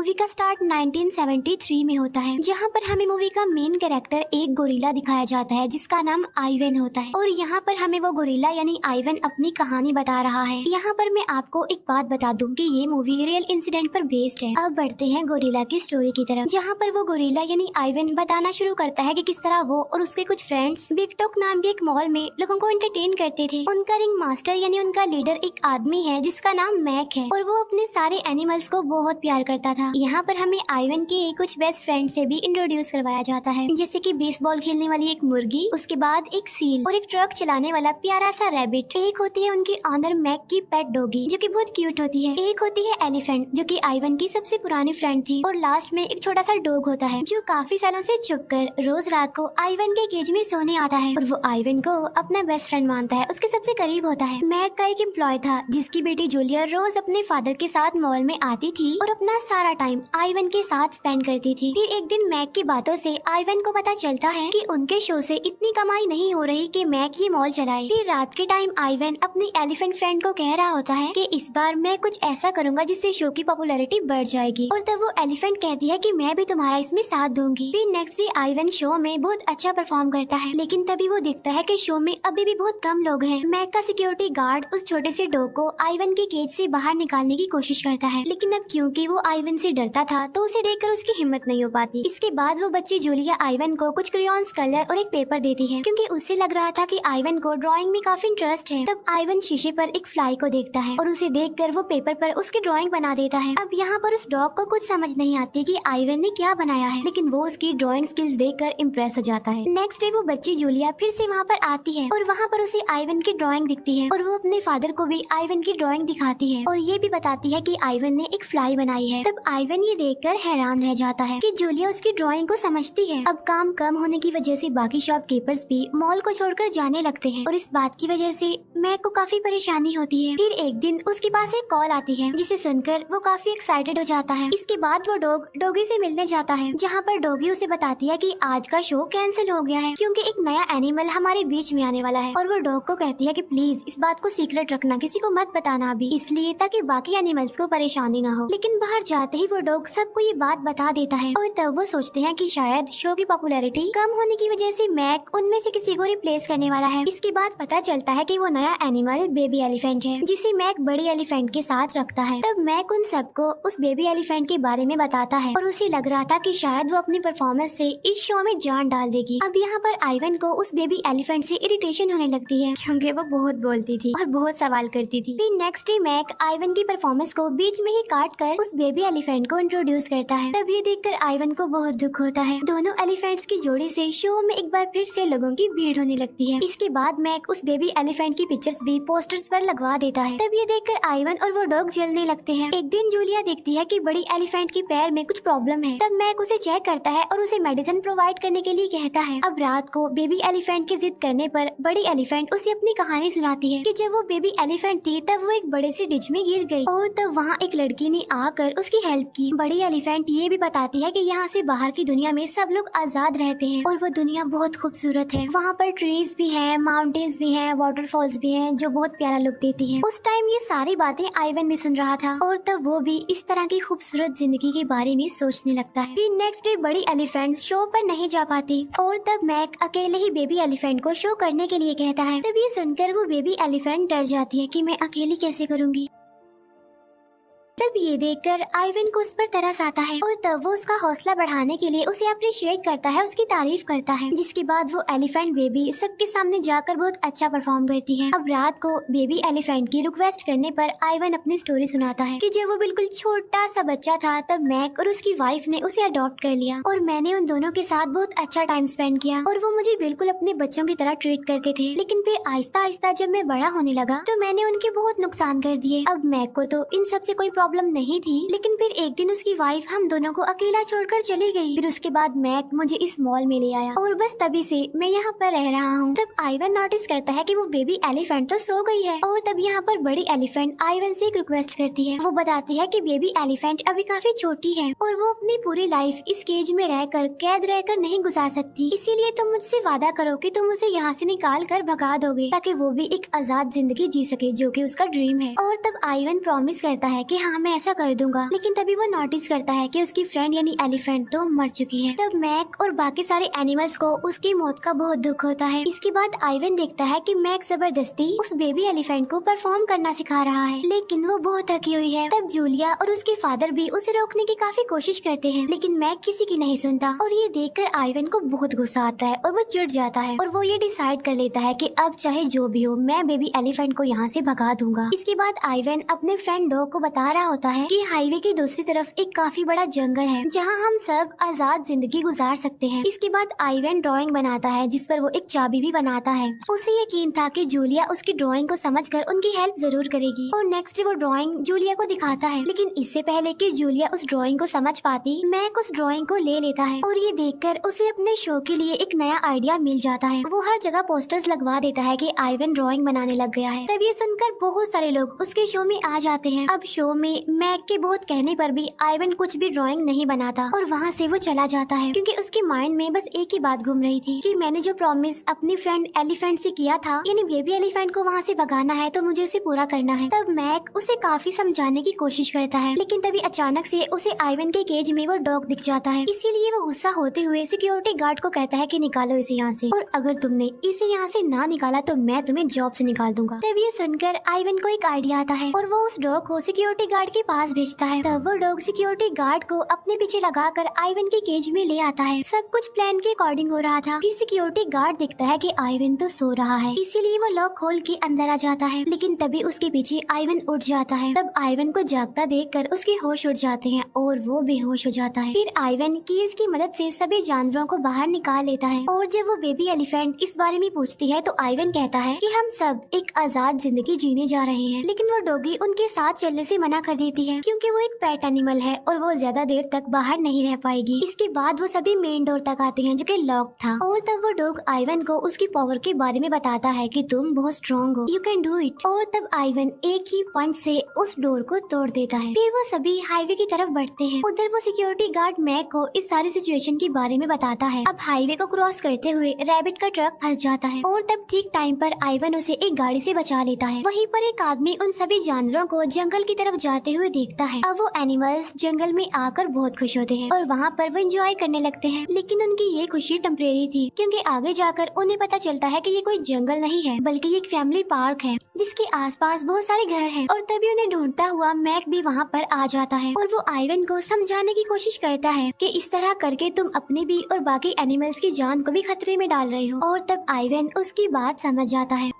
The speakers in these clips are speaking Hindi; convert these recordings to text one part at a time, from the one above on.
मूवी का स्टार्ट 1973 में होता है, जहाँ पर हमें मूवी का मेन कैरेक्टर एक गोरिल्ला दिखाया जाता है जिसका नाम आइवन होता है। और यहाँ पर हमें वो गोरिल्ला यानी आइवन अपनी कहानी बता रहा है। यहाँ पर मैं आपको एक बात बता दूं कि ये मूवी रियल इंसिडेंट पर बेस्ड है। अब बढ़ते हैं गोरिल्ला की स्टोरी की तरफ, जहाँ पर वो गोरिल्ला यानी आइवन बताना शुरू करता है कि किस तरह वो और उसके कुछ फ्रेंड्स बिग टॉक नाम के एक मॉल में लोगों को एंटरटेन करते थे। उनका रिंग मास्टर यानी उनका लीडर एक आदमी है जिसका नाम मैक है और वो अपने सारे एनिमल्स को बहुत प्यार करता था। यहाँ पर हमें आइवन के कुछ बेस्ट फ्रेंड से भी इंट्रोड्यूस करवाया जाता है, जैसे कि बेसबॉल खेलने वाली एक मुर्गी, उसके बाद एक सील और एक ट्रक चलाने वाला प्यारा सा रैबिट। एक होती है उनकी ऑनर मैक की पेट डॉगी जो कि बहुत क्यूट होती है। एक होती है एलिफेंट जो कि आइवन की सबसे पुरानी फ्रेंड थी। और लास्ट में एक छोटा सा डॉग होता है जो काफी सालों से छुपकर रोज रात को आइवन के केज में सोने आता है और वो आइवन को अपना बेस्ट फ्रेंड मानता है, उसके सबसे करीब होता है। मैक का एक एम्प्लॉय था जिसकी बेटी जूलिया रोज अपने फादर के साथ मॉल में आती थी और अपना सारा टाइम आइवन के साथ स्पेंड करती थी। फिर एक दिन मैक की बातों से आइवन को पता चलता है कि उनके शो से इतनी कमाई नहीं हो रही कि मैक ये मॉल चलाए। फिर रात के टाइम आइवन अपनी एलिफेंट फ्रेंड को कह रहा होता है कि इस बार मैं कुछ ऐसा करूंगा जिससे शो की पॉपुलैरिटी बढ़ जाएगी। और तब वो एलिफेंट कहती है कि मैं भी तुम्हारा इसमें साथ दूंगी। फिर नेक्स्ट डे आइवन शो में बहुत अच्छा परफॉर्म करता है, लेकिन तभी वो देखता है कि शो में अभी भी बहुत कम लोग हैं। मैक का सिक्योरिटी गार्ड उस छोटे से डॉग को आइवन के केज से बाहर निकालने की कोशिश करता है, लेकिन अब क्योंकि वो आइवन से डरता था तो उसे देखकर उसकी हिम्मत नहीं हो पाती। इसके बाद वो बच्ची जूलिया आइवन को कुछ क्रेयॉन्स, कलर और एक पेपर देती है क्योंकि उसे लग रहा था कि आइवन को ड्राइंग में काफी इंटरेस्ट है। तब आइवन शीशे पर एक फ्लाई को देखता है और उसे देखकर वो पेपर पर उसकी ड्राइंग बना देता है। अब यहाँ पर उस डॉग को कुछ समझ नहीं आती कि आइवन ने क्या बनाया है, लेकिन वो उसकी ड्राइंग स्किल्स देखकर इम्प्रेस हो जाता है। नेक्स्ट डे वो बच्ची जूलिया फिर से वहाँ पर आती है और वहाँ पर उसे आइवन की ड्राइंग दिखती है और वो अपने फादर को भी आइवन की ड्राइंग दिखाती है और ये भी बताती है कि आइवन ने एक फ्लाई बनाई है। तब आइवन ये देखकर हैरान रह जाता है कि जूलिया उसकी ड्राइंग को समझती है। अब काम कम होने की वजह से बाकी शॉपकीपर्स भी मॉल को छोड़कर जाने लगते हैं और इस बात की वजह से मैक को काफी परेशानी होती है। फिर एक दिन उसके पास एक कॉल आती है जिसे सुनकर वो काफी एक्साइटेड हो जाता है। इसके बाद वो डॉगी से मिलने जाता है, जहाँ पर डॉगी उसे बताती है कि आज का शो कैंसिल हो गया है क्योंकि एक नया एनिमल हमारे बीच में आने वाला है। और वो डॉग को कहती है कि प्लीज इस बात को सीक्रेट रखना, किसी को मत बताना अभी, इसलिए ताकि बाकी एनिमल्स को परेशानी ना हो। लेकिन बाहर जाते ही वो डॉग सबको ये बात बता देता है और तब वो सोचते हैं कि शायद शो की पॉपुलैरिटी कम होने की वजह से मैक उनमें से किसी को रिप्लेस करने वाला है। इसके बाद पता चलता है कि वो नया एनिमल बेबी एलिफेंट है जिसे मैक बड़ी एलिफेंट के साथ रखता है। तब मैक उन सबको उस बेबी एलिफेंट के बारे में बताता है और उसे लग रहा था कि शायद वो अपनी परफॉर्मेंस से इस शो में जान डाल देगी। अब यहाँ पर आइवन को उस बेबी एलिफेंट से इरिटेशन होने लगती है क्योंकि वो बहुत बोलती थी और बहुत सवाल करती थी। फिर नेक्स्ट डे मैक आइवन की परफॉर्मेंस को बीच में ही काट कर उस बेबी एलिफेंट को इंट्रोड्यूस करता है। तब ये देखकर आइवन को बहुत दुख होता है। दोनों एलिफेंट्स की जोड़ी से शो में एक बार फिर से लोगों की भीड़ होने लगती है। इसके बाद मैक उस बेबी एलिफेंट की पिक्चर्स भी पोस्टर्स पर लगवा देता है। तब ये देखकर आइवन और वो डॉग जलने लगते हैं। एक दिन जूलिया देखती है कि बड़ी एलिफेंट के पैर में कुछ प्रॉब्लम है। तब मैक उसे चेक करता है और उसे मेडिसिन प्रोवाइड करने के लिए कहता है। अब रात को बेबी एलिफेंट की जिद करने पर बड़ी एलिफेंट उसे अपनी कहानी सुनाती है कि जब वो बेबी एलिफेंट थी तब वो एक बड़े से डिच में गिर गई और तब वहाँ एक लड़की ने आकर उसकी हेल्प की। बड़ी एलिफेंट ये भी बताती है कि यहाँ से बाहर की दुनिया में सब लोग आजाद रहते हैं और वो दुनिया बहुत खूबसूरत है। वहाँ पर ट्रीज भी हैं, माउंटेन्स भी हैं, वाटरफॉल्स भी हैं जो बहुत प्यारा लुक देती हैं। उस टाइम ये सारी बातें आइवन भी सुन रहा था और तब वो भी इस तरह की खूबसूरत जिंदगी के बारे में सोचने लगता है। फिर नेक्स्ट डे बड़ी एलिफेंट शो पर नहीं जा पाती और तब मैक अकेले ही बेबी एलिफेंट को शो करने के लिए कहता है। तब ये सुनकर वो बेबी एलिफेंट डर जाती है कि मैं अकेली कैसे करूँगी। तब ये देखकर आइवन को उस पर तरस आता है और तब वो उसका हौसला बढ़ाने के लिए उसे अप्रिशिएट करता है, उसकी तारीफ करता है। जिसके बाद वो एलिफेंट बेबी सबके सामने जाकर बहुत अच्छा परफॉर्म करती है। अब रात को बेबी एलिफेंट की रिक्वेस्ट करने पर आइवन अपनी स्टोरी सुनाता है कि जब वो बिल्कुल छोटा सा बच्चा था तब मैक और उसकी वाइफ ने उसे अडॉप्ट कर लिया और मैंने उन दोनों के साथ बहुत अच्छा टाइम स्पेंड किया और वो मुझे बिल्कुल अपने बच्चों की तरह ट्रीट करते थे। लेकिन फिर आहिस्ता आहिस्ता जब मैं बड़ा होने लगा तो मैंने उनके बहुत नुकसान कर दिए। अब मैक को तो इन सब से कोई प्रॉब्लम नहीं थी, लेकिन फिर एक दिन उसकी वाइफ हम दोनों को अकेला छोड़कर चली गई। फिर उसके बाद मैक मुझे इस मॉल में ले आया और बस तभी से मैं यहाँ पर रह रहा हूँ। तब आइवन नोटिस करता है कि वो बेबी एलिफेंट तो सो गई है और तब यहाँ पर बड़ी एलिफेंट आइवन से एक रिक्वेस्ट करती है। वो बताती है कि बेबी एलिफेंट अभी काफी छोटी है और वो अपनी पूरी लाइफ इस केज में रहकर कैद रहकर नहीं गुजार सकती, इसीलिए तुम मुझसे वादा करो कि तुम उसे यहाँ से निकाल कर भगा दोगे ताकि वो भी एक आजाद जिंदगी जी सके जो कि उसका ड्रीम है। और तब आइवन प्रॉमिस करता है कि हाँ हाँ मैं ऐसा कर दूंगा। लेकिन तभी वो नोटिस करता है कि उसकी फ्रेंड यानी एलिफेंट तो मर चुकी है। तब मैक और बाकी सारे एनिमल्स को उसकी मौत का बहुत दुख होता है। इसके बाद आइवन देखता है कि मैक जबरदस्ती उस बेबी एलिफेंट को परफॉर्म करना सिखा रहा है, लेकिन वो बहुत थकी हुई है। तब जूलिया और उसके फादर भी उसे रोकने की काफी कोशिश करते हैं, लेकिन मैक किसी की नहीं सुनता। और ये देखकर आइवन को बहुत गुस्सा आता है और वो चिढ़ जाता है और वो ये डिसाइड कर लेता है कि अब चाहे जो भी हो मैं बेबी एलिफेंट को यहाँ से भगा दूंगा। इसके बाद आइवन अपने फ्रेंड डॉग को बता रहा होता है कि हाईवे की दूसरी तरफ एक काफी बड़ा जंगल है जहाँ हम सब आजाद जिंदगी गुजार सकते हैं। इसके बाद आइवन ड्राइंग बनाता है जिस पर वो एक चाबी भी बनाता है। उसे यकीन था कि जूलिया उसकी ड्राइंग को समझकर उनकी हेल्प जरूर करेगी और नेक्स्ट डे वो ड्राइंग जूलिया को दिखाता है। लेकिन इससे पहले कि जूलिया उस ड्राइंग को समझ पाती, मैक उस ड्राइंग को ले लेता है और ये देखकर उसे अपने शो के लिए एक नया आइडिया मिल जाता है। वो हर जगह पोस्टर्स लगवा देता है कि आइवन ड्राइंग बनाने लग गया है। तब ये सुनकर बहुत सारे लोग उसके शो में आ जाते हैं। अब शो में मैक के बहुत कहने पर भी आइवन कुछ भी ड्राइंग नहीं बनाता और वहाँ से वो चला जाता है, क्योंकि उसके माइंड में बस एक ही बात घूम रही थी कि मैंने जो प्रॉमिस अपनी फ्रेंड एलिफेंट से किया था, यानी बेबी एलिफेंट को वहाँ से भगाना है, तो मुझे उसे पूरा करना है। तब मैक उसे काफी समझाने की कोशिश करता है, लेकिन तभी अचानक से उसे आइवन के केज में वो डॉग दिख जाता है। इसीलिए वो गुस्सा होते हुए सिक्योरिटी गार्ड को कहता है कि निकालो इसे यहाँ से, और अगर तुमने इसे यहाँ से ना निकाला तो मैं तुम्हें जॉब से निकाल दूंगा। तब ये सुनकर आइवन को एक आइडिया आता है और वो उस डॉग को सिक्योरिटी गार्ड के पास भेजता है। तब वो डॉग सिक्योरिटी गार्ड को अपने पीछे लगाकर आइवन के केज में ले आता है। सब कुछ प्लान के अकॉर्डिंग हो रहा था। फिर सिक्योरिटी गार्ड देखता है कि आइवन तो सो रहा है, इसीलिए वो लॉक खोल के अंदर आ जाता है, लेकिन तभी उसके पीछे आइवन उठ जाता है। तब आइवन को जागता देखकर उसके होश उड़ जाते हैं और वो बेहोश हो जाता है। फिर आइवन कीज की मदद से सभी जानवरों को बाहर निकाल लेता है और जब वो बेबी एलिफेंट इस बारे में पूछती है तो आइवन कहता है कि हम सब एक आजाद जिंदगी जीने जा रहे हैं। लेकिन वो डॉगी उनके साथ चलने से मना कर देती है, क्योंकि वो एक पेट एनिमल है और वो ज्यादा देर तक बाहर नहीं रह पाएगी। इसके बाद वो सभी मेन डोर तक आते हैं जो कि लॉक था, और तब वो डॉग आइवन को उसकी पावर के बारे में बताता है कि तुम बहुत स्ट्रॉन्ग हो, यू कैन डू इट। और तब आइवन एक ही पंच से उस डोर को तोड़ देता है। फिर वो सभी हाईवे की तरफ बढ़ते हैं। उधर वो सिक्योरिटी गार्ड मैक को इस सारी सिचुएशन के बारे में बताता है। अब हाईवे को क्रॉस करते हुए रैबिट का ट्रक फंस जाता है और तब ठीक टाइम पर आइवन उसे एक गाड़ी से बचा लेता है। वहीं पर एक आदमी उन सभी जानवरों को जंगल की तरफ जाते हुए देखता है। अब वो एनिमल्स जंगल में आकर बहुत खुश होते हैं और वहाँ पर वो एंजॉय करने लगते हैं, लेकिन उनकी ये खुशी टेम्परेरी थी, क्योंकि आगे जाकर उन्हें पता चलता है कि ये कोई जंगल नहीं है बल्कि ये एक फैमिली पार्क है जिसके आसपास बहुत सारे घर हैं। और तभी उन्हें ढूंढता हुआ मैक भी वहाँ पर आ जाता है और वो आइवन को समझाने की कोशिश करता है कि इस तरह करके तुम अपनी भी और बाकी एनिमल्स की जान को भी खतरे में डाल रहे हो। और तब आइवन उसकी बात समझ जाता है,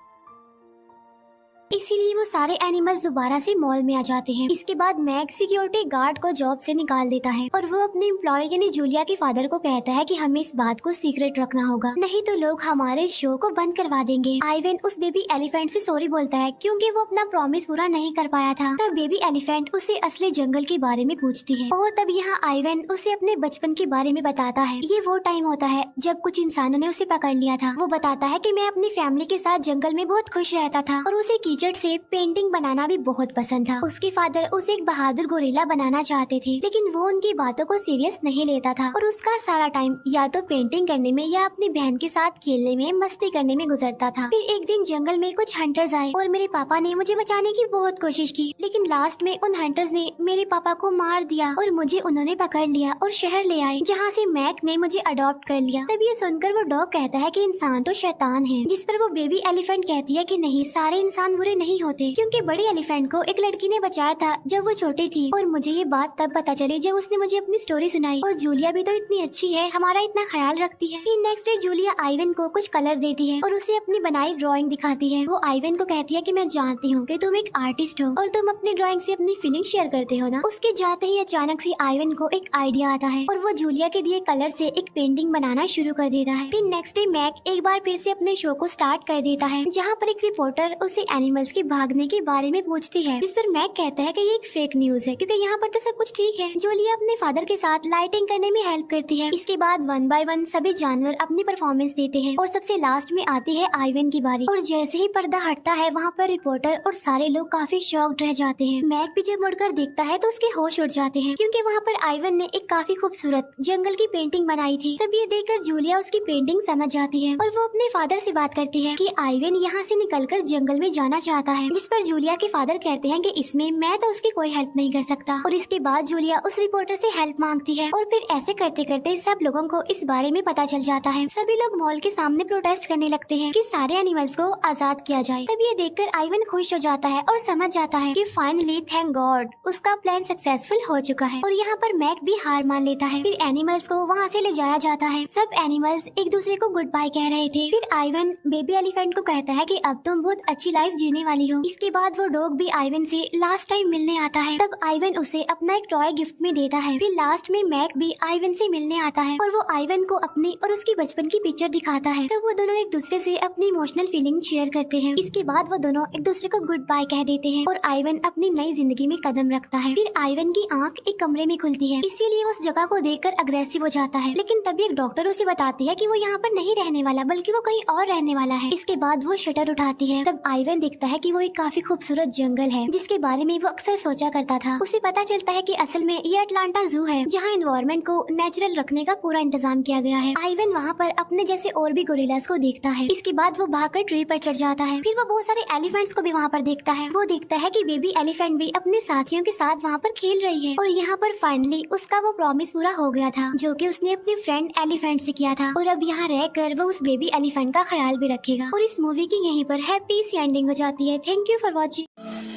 इसीलिए वो सारे एनिमल्स दोबारा से मॉल में आ जाते हैं। इसके बाद मैक सिक्योरिटी गार्ड को जॉब से निकाल देता है और वो अपने एम्प्लॉय यानी जूलिया के फादर को कहता है कि हमें इस बात को सीक्रेट रखना होगा, नहीं तो लोग हमारे शो को बंद करवा देंगे। आइवन उस बेबी एलिफेंट से सॉरी बोलता है क्योंकि वो अपना प्रॉमिस पूरा नहीं कर पाया था। तब बेबी एलिफेंट उसे असली जंगल के बारे में पूछती है और तब यहाँ आइवन उसे अपने बचपन के बारे में बताता है। ये वो टाइम होता है जब कुछ इंसानों ने उसे पकड़ लिया था। वो बताता है कि मैं अपनी फैमिली के साथ जंगल में बहुत खुश रहता था और उसे कीचड़ से पेंटिंग बनाना भी बहुत पसंद था। उसके फादर उसे एक बहादुर गोरिल्ला बनाना चाहते थे, लेकिन वो उनकी बातों को सीरियस नहीं लेता था और उसका सारा टाइम या तो पेंटिंग करने में या अपनी बहन के साथ खेलने में, मस्ती करने में गुजरता था। फिर एक दिन जंगल में कुछ हंटर्स आए और मेरे पापा ने मुझे बचाने की बहुत कोशिश की, लेकिन लास्ट में उन हंटर्स ने मेरे पापा को मार दिया और मुझे उन्होंने पकड़ लिया और शहर ले आए, जहाँ से मैक ने मुझे अडॉप्ट कर लिया। तब ये सुनकर वो डॉग कहता है कि इंसान तो शैतान है, जिस पर वो बेबी एलिफेंट कहती है कि नहीं, सारे इंसान बुरे नहीं होते, क्योंकि बड़ी एलिफेंट को एक लड़की ने बचाया था जब वो छोटी थी। और मुझे ये बात तब पता चली जब उसने मुझे अपनी स्टोरी सुनाई। और जूलिया भी तो इतनी अच्छी है, हमारा इतना ख्याल रखती है। फिर नेक्स्ट डे जूलिया आइवन को कुछ कलर देती है और उसे अपनी बनाई ड्राइंग दिखाती है। वो आइवन को कहती है कि मैं जानती हूँ कि तुम एक आर्टिस्ट हो और तुम अपनी ड्राइंग से अपनी फीलिंग शेयर करते हो ना। उसके जाते ही अचानक से आइवन को एक आइडिया आता है और वो जूलिया के दिए कलर से एक पेंटिंग बनाना शुरू कर देता है। फिर नेक्स्ट डे मैक एक बार फिर से अपने शो को स्टार्ट कर देता है, जहाँ पर एक रिपोर्टर उसे एनिमल्स के भागने के बारे में पूछती है, जिस पर मैक कहता है कि ये एक फेक न्यूज है, क्योंकि यहाँ पर तो सब कुछ ठीक है। जूलिया अपने फादर के साथ लाइटिंग करने में हेल्प करती है। इसके बाद 1 बाय 1 सभी जानवर अपनी परफॉर्मेंस देते हैं और सबसे लास्ट में आती है आइवन की बारी। और जैसे ही पर्दा हटता है वहाँ पर रिपोर्टर और सारे लोग काफी शॉक्ड रह जाते हैं। मैक भी जब मुड़कर देखता है तो उसके होश उड़ जाते हैं, क्योंकि वहाँ पर आइवन ने एक काफी खूबसूरत जंगल की पेंटिंग बनाई थी। तब ये देखकर जूलिया उसकी पेंटिंग समझ जाती है और वो अपने फादर से बात करती है कि आइवन यहाँ से निकलकर जंगल में जाना चाहता है, जिस पर जूलिया के फादर कहते हैं कि इसमें मैं तो उसकी कोई हेल्प नहीं कर सकता। और इसके बाद जूलिया उस रिपोर्टर से हेल्प मांगती है और फिर ऐसे करते करते सब लोगों को इस बारे में पता चल जाता है। सभी लोग मॉल के सामने प्रोटेस्ट करने लगते हैं कि सारे एनिमल्स को आजाद किया जाए। तब ये देखकर आइवन खुश हो जाता है और समझ जाता है कि फाइनली थैंक गॉड उसका प्लान सक्सेसफुल हो चुका है। और यहाँ पर मैक भी हार मान लेता है। फिर एनिमल्स को वहाँ से ले जाया जाता है। सब एनिमल्स एक दूसरे को गुड बाय कह रहे थे। फिर आइवन बेबी एलिफेंट को कहता है कि अब तुम बहुत अच्छी लाइफ जीने वाली हो। इसके बाद वो डॉग भी आइवन से लास्ट टाइम मिलने आता है। तब आइवन उसे अपना एक टॉय गिफ्ट में देता है। फिर लास्ट में मैक भी आइवन से मिलने आता है और वो आइवन को अपनी और उसकी बचपन की पिक्चर दिखाता है। तब वो दोनों एक दूसरे से अपनी इमोशनल फीलिंग शेयर करते हैं। इसके बाद वो दोनों एक दूसरे को गुड बाय कह देते हैं और आइवन अपनी नई जिंदगी में कदम रखता है। फिर आइवन की आंख एक कमरे में खुलती है, इसीलिए उस जगह को देखकर अग्रेसिव हो जाता है। लेकिन तभी एक डॉक्टर उसे बताती है कि वो यहाँ पर नहीं रहने वाला बल्कि वो कहीं और रहने वाला है। इसके बाद वो शटर उठाती है। तब आइवन देखता है कि वो एक काफी खूबसूरत जंगल है जिसके बारे में वो अक्सर सोचा करता था। उसे पता चलता है कि असल में ये अटलांटा जू है जहाँ एनवायरनमेंट को नेचुरल रखने का पूरा इंतजाम किया गया है। आइवन वहाँ पर अपने जैसे और भी गोरिल्लास को देखता है। इसके बाद वो भागकर ट्री पर चढ़ जाता है। फिर वो बहुत सारे एलिफेंट्स को भी वहाँ पर देखता है। वो देखता है कि बेबी एलिफेंट भी अपने साथियों के साथ वहाँ पर खेल रही है। और यहाँ पर फाइनली उसका वो प्रॉमिस पूरा हो गया था जो कि उसने अपने फ्रेंड एलिफेंट से किया था। और अब यहाँ रहकर वो उस बेबी एलिफेंट का ख्याल भी रखेगा। और इस मूवी की यहीं पर हैप्पी सी एंडिंग हो जाती है। Thank you for watching.